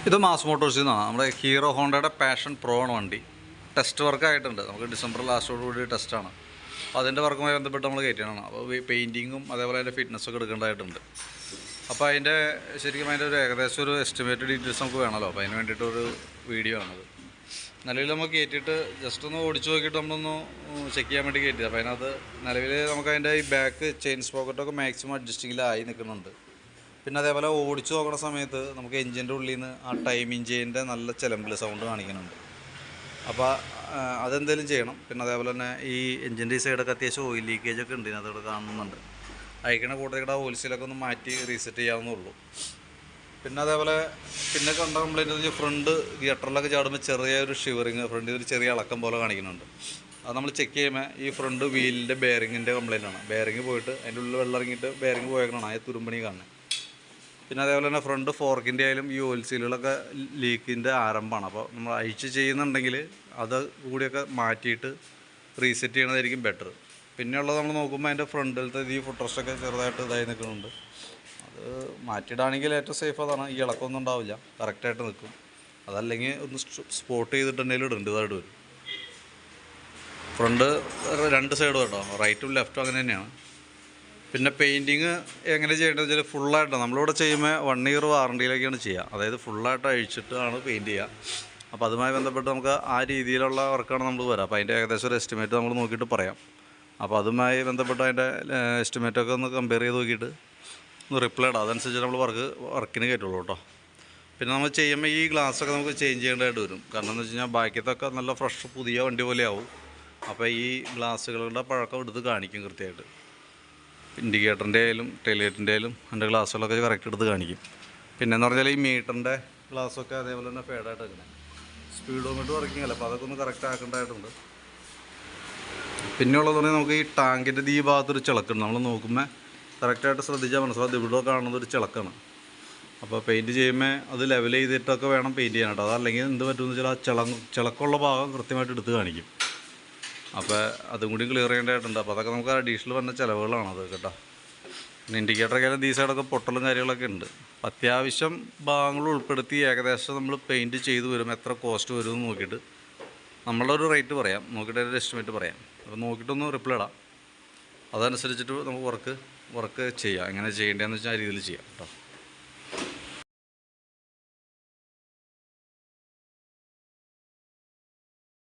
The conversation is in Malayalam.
ഇത് മാസ് മോട്ടോഴ്സിൽ നിന്നാണ്. നമ്മുടെ ഹീറോ ഹോണ്ടയുടെ പാഷൻ പ്രോ ആണ് വണ്ടി. ടെസ്റ്റ് വർക്ക് ആയിട്ടുണ്ട്. നമുക്ക് ഡിസംബർ ലാസ്റ്റോടുകൂടി ടെസ്റ്റാണ്. അപ്പോൾ അതിൻ്റെ വർക്കുമായി ബന്ധപ്പെട്ട് നമ്മൾ കയറ്റിയാണ്. അപ്പോൾ പെയിൻറ്റിങ്ങും അതേപോലെ അതിൻ്റെ ഫിറ്റ്നസ്സൊക്കെ എടുക്കേണ്ടതായിട്ടുണ്ട്. അപ്പോൾ അതിൻ്റെ ശരിക്കും അതിൻ്റെ ഒരു ഏകദേശം ഒരു എസ്റ്റിമേറ്റ് ഡീറ്റെയിൽസ് നമുക്ക് വേണമല്ലോ. അപ്പോൾ അതിന് വേണ്ടിയിട്ടൊരു വീഡിയോ ആണത്. നിലവിൽ നമുക്ക് കയറ്റിയിട്ട് ജസ്റ്റ് ഒന്ന് ഓടിച്ച് നോക്കിയിട്ട് നമ്മളൊന്ന് ചെക്ക് ചെയ്യാൻ വേണ്ടി കയറ്റിയത്. അപ്പോൾ അതിനകത്ത് നിലവിൽ നമുക്ക് അതിൻ്റെ ഈ ബാക്ക് ചെയിൻ സ്പോക്കറ്റൊക്കെ മാക്സിമം അഡ്ജസ്റ്റിങ്ങിലായി നിൽക്കുന്നുണ്ട്. പിന്നെ അതേപോലെ ഓടിച്ചു നോക്കുന്ന സമയത്ത് നമുക്ക് എഞ്ചിൻ്റെ ഉള്ളിൽ നിന്ന് ആ ടൈമിങ് ചെയിൻ്റെ നല്ല ചിലമ്പിൽ സൗണ്ട് കാണിക്കുന്നുണ്ട്. അപ്പോൾ അതെന്തെങ്കിലും ചെയ്യണം. പിന്നെ അതേപോലെ തന്നെ ഈ എഞ്ചിൻ്റെ ഈ സൈഡൊക്കെ അത്യാവശ്യം ഓയിൽ ലീക്കേജൊക്കെ ഉണ്ട്, അതോടെ കാണുന്നുണ്ട്. അയക്കണ കൂട്ടത്തിലൂടെ ഓയിൽ സീലൊക്കെ ഒന്ന് മാറ്റി റീസെറ്റ് ചെയ്യാവുന്നുള്ളൂ. പിന്നെ അതേപോലെ പിന്നെ കണ്ട കംപ്ലൈൻറ്റ് എന്ന് വെച്ചാൽ ഫ്രണ്ട് ഗട്ടറിലൊക്കെ ചാടുമ്പോൾ ചെറിയൊരു ഷിവറിങ്, ഫ്രണ്ടിൽ ഒരു ചെറിയ ഇളക്കം പോലെ കാണിക്കുന്നുണ്ട്. അത് നമ്മൾ ചെക്ക് ചെയ്യുമ്പോൾ ഈ ഫ്രണ്ട് വീലിൻ്റെ ബെയറിങ്ങിൻ്റെ കംപ്ലൈൻറ്റാണ്. ബെയറിങ് പോയിട്ട് അതിൻ്റെ ഉള്ളിൽ വെള്ളം ഇറങ്ങിയിട്ട് ബെയറിങ് പോയേക്കണം, ആ തുരുമ്പണി കാണുന്നത്. പിന്നെ അതേപോലെ തന്നെ ഫ്രണ്ട് ഫോർക്കിൻ്റെ ആയാലും ഈ ഓയിൽ സീലുകളൊക്കെ ലീക്കിൻ്റെ ആരംഭമാണ്. അപ്പോൾ നമ്മൾ അഴിച്ച് ചെയ്യുന്നുണ്ടെങ്കിൽ അത് കൂടിയൊക്കെ മാറ്റിയിട്ട് റീസെറ്റ് ചെയ്യണതായിരിക്കും ബെറ്റർ. പിന്നെയുള്ളത് നമ്മൾ നോക്കുമ്പോൾ അതിൻ്റെ ഫ്രണ്ടിലത്തെ ഈ ഫുട്രസ്റ്റൊക്കെ ചെറുതായിട്ട് ഇതായി നിൽക്കുന്നുണ്ട്. അത് മാറ്റിയിടാണെങ്കിൽ ഏറ്റവും സേഫ് അതാണ്. ഈ ഇളക്കമൊന്നും ഉണ്ടാവില്ല, കറക്റ്റായിട്ട് നിൽക്കും. അതല്ലെങ്കിൽ ഒന്ന് സ്പോട്ട് ചെയ്തിട്ടുണ്ടെങ്കിൽ ഇടേണ്ടതായിട്ട് വരും. ഫ്രണ്ട് രണ്ട് സൈഡും കേട്ടോ, റൈറ്റും ലെഫ്റ്റും അങ്ങനെ തന്നെയാണ്. പിന്നെ പെയിൻറ്റിങ് എങ്ങനെ ചെയ്യേണ്ടതെന്ന് വെച്ചാൽ ഫുള്ളായിട്ട് നമ്മളിവിടെ ചെയ്യുമ്പോൾ 1 ഇയർ വാറണ്ടിയിലേക്കാണ് ചെയ്യുക. അതായത് ഫുള്ളായിട്ട് അഴിച്ചിട്ടാണ് പെയിൻറ്റ് ചെയ്യുക. അപ്പോൾ അതുമായി ബന്ധപ്പെട്ട് നമുക്ക് ആ രീതിയിലുള്ള വർക്കാണ് നമ്മൾ വരിക. അപ്പോൾ അതിൻ്റെ ഏകദേശം ഒരു എസ്റ്റിമേറ്റ് നമ്മൾ നോക്കിയിട്ട് പറയാം. അപ്പോൾ അതുമായി ബന്ധപ്പെട്ട് അതിൻ്റെ എസ്റ്റിമേറ്റൊക്കെ ഒന്ന് കമ്പയർ ചെയ്ത് നോക്കിയിട്ട് ഒന്ന് റിപ്ലൈ ഇടാം. അതനുസരിച്ച് നമ്മൾ വർക്കിന് കയറ്റുള്ളൂ കേട്ടോ. പിന്നെ നമ്മൾ ചെയ്യുമ്പോൾ ഈ ഗ്ലാസ്സൊക്കെ നമുക്ക് ചേഞ്ച് ചെയ്യേണ്ടതായിട്ട് വരും. കാരണം എന്ന് വെച്ച് കഴിഞ്ഞാൽ ബാക്കിയത്തൊക്കെ നല്ല ഫ്രഷ് പുതിയ വണ്ടി പോലെ ആവും. അപ്പോൾ ഈ ഗ്ലാസ്സുകളുടെ പഴക്കം എടുത്ത് കാണിക്കും കൃത്യമായിട്ട്. ഇൻഡിക്കേറ്ററിൻ്റെ ആയാലും ടൈലൈറ്റിൻ്റെ ആയാലും അതിൻ്റെ ഗ്ലാസ്സുകളൊക്കെ കറക്റ്റ് എടുത്ത് കാണിക്കും. പിന്നെയെന്ന് പറഞ്ഞാൽ ഈ മീറ്ററിൻ്റെ ഗ്ലാസ്സൊക്കെ അതേപോലെ തന്നെ ഫേഡായിട്ട് വെക്കണം. സ്പീഡോമീറ്റർ വർക്കിംഗ് അല്ല, അപ്പോൾ അതൊക്കെ ഒന്ന് കറക്റ്റ് ആക്കേണ്ടതായിട്ടുണ്ട്. പിന്നെയുള്ളത് പറഞ്ഞാൽ നമുക്ക് ഈ ടാങ്കിൻ്റെ ഈ ഭാഗത്തൊരു ചിളക്കുണ്ട്. നമ്മൾ നോക്കുമ്പോൾ കറക്റ്റായിട്ട് ശ്രദ്ധിച്ചാൽ മനസ്സിലാവും ഇവിടെ കാണുന്നതൊരു ചിളക്കാണ്. അപ്പോൾ പെയിൻറ്റ് ചെയ്യുമ്പോൾ അത് ലെവൽ ചെയ്തിട്ടൊക്കെ വേണം പെയിൻറ്റ് ചെയ്യാനായിട്ട്. അതല്ലെങ്കിൽ എന്ത് പറ്റുമെന്ന് വെച്ചാൽ ആ ചിളക്കുള്ള ഭാഗം കൃത്യമായിട്ട് എടുത്ത് കാണിക്കും. അപ്പോൾ അതും കൂടി ക്ലിയർ ചെയ്യേണ്ടതായിട്ടുണ്ട്. അപ്പോൾ അതൊക്കെ നമുക്ക് അഡീഷണൽ വന്ന ചിലവുകളാണത് കേട്ടോ. പിന്നെ ഇൻഡിക്കേറ്ററൊക്കെ ആയാലും ഈ സൈഡൊക്കെ പൊട്ടലും കാര്യങ്ങളൊക്കെ ഉണ്ട്. അത്യാവശ്യം ഭാഗങ്ങൾ ഉൾപ്പെടുത്തി ഏകദേശം നമ്മൾ പെയിൻറ്റ് ചെയ്ത് വരുമ്പോൾ എത്ര കോസ്റ്റ് വരുമെന്ന് നോക്കിയിട്ട് നമ്മളൊരു റേറ്റ് പറയാം, നോക്കിയിട്ട് ഒരു എസ്റ്റിമേറ്റ് പറയാം. അപ്പോൾ നോക്കിയിട്ടൊന്ന് റിപ്ലൈ ഇടാം. അതനുസരിച്ചിട്ട് നമുക്ക് വർക്ക് ചെയ്യാം. എങ്ങനെ ചെയ്യേണ്ടതെന്ന് വെച്ചാൽ ആ രീതിയിൽ ചെയ്യാം കേട്ടോ.